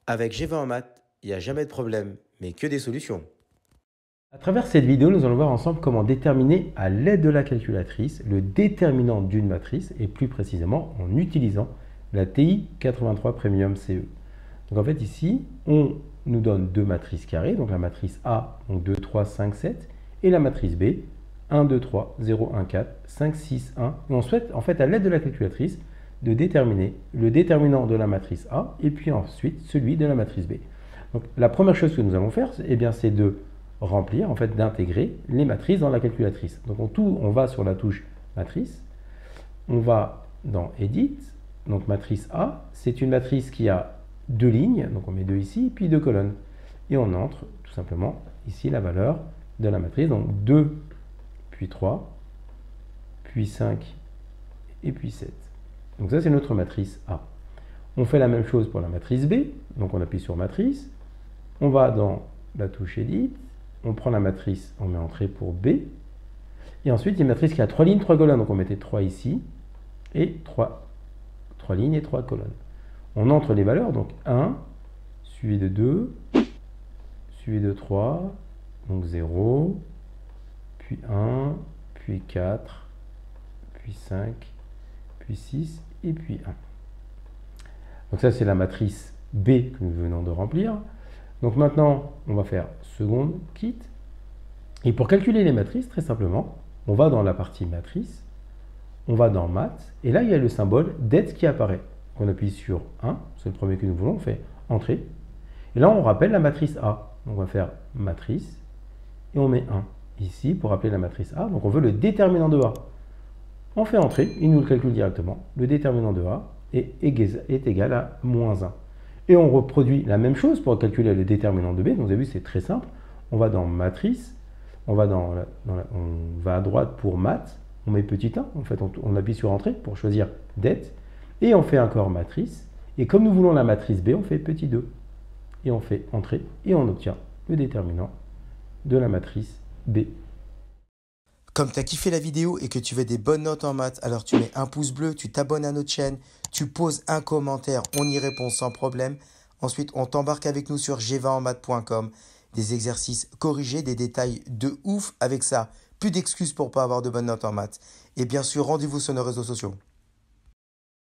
Avec G20 en maths, il n'y a jamais de problème, mais que des solutions. À travers cette vidéo, nous allons voir ensemble comment déterminer à l'aide de la calculatrice le déterminant d'une matrice et plus précisément en utilisant la TI 83 Premium CE. Donc en fait ici, on nous donne deux matrices carrées, donc la matrice A, donc 2, 3, 5, 7, et la matrice B, 1, 2, 3, 0, 1, 4, 5, 6, 1. Et on souhaite en fait à l'aide de la calculatrice de déterminer le déterminant de la matrice A et puis ensuite celui de la matrice B. Donc la première chose que nous allons faire, c'est de remplir, en fait d'intégrer les matrices dans la calculatrice. Donc on va sur la touche matrice, on va dans Edit, donc matrice A, c'est une matrice qui a deux lignes, donc on met 2 ici, puis 2 colonnes. Et on entre tout simplement ici la valeur de la matrice, donc 2, puis 3, puis 5, et puis 7. Donc ça c'est notre matrice A. On fait la même chose pour la matrice B, donc on appuie sur matrice, on va dans la touche Edit, on prend la matrice, on met entrée pour B, et ensuite il y a une matrice qui a 3 lignes, 3 colonnes, donc on mettait 3 ici, et 3 lignes et 3 colonnes. On entre les valeurs, donc 1, suivi de 2, suivi de 3, donc 0, puis 1, puis 4, puis 5, puis 6, et puis 1. Donc ça, c'est la matrice B que nous venons de remplir. Donc maintenant, on va faire seconde quitte. Et pour calculer les matrices, très simplement, on va dans la partie matrice, on va dans maths, et là, il y a le symbole det qui apparaît. On appuie sur 1, c'est le premier que nous voulons, on fait entrée. Et là, on rappelle la matrice A. Donc on va faire matrice, et on met 1 ici pour rappeler la matrice A. Donc on veut le déterminant de A. On fait entrer, il nous le calcule directement. Le déterminant de A est égal à moins 1. Et on reproduit la même chose pour calculer le déterminant de B. Donc vous avez vu, c'est très simple. On va dans matrice, on va à droite pour maths, on met petit 1. En fait, on appuie sur entrée pour choisir det. Et on fait encore matrice. Et comme nous voulons la matrice B, on fait petit 2. Et on fait entrée et on obtient le déterminant de la matrice B. Comme tu as kiffé la vidéo et que tu veux des bonnes notes en maths, alors tu mets un pouce bleu, tu t'abonnes à notre chaîne, tu poses un commentaire, on y répond sans problème. Ensuite, on t'embarque avec nous sur g20enmaths.com. Des exercices corrigés, des détails de ouf avec ça. Plus d'excuses pour pas avoir de bonnes notes en maths. Et bien sûr, rendez-vous sur nos réseaux sociaux.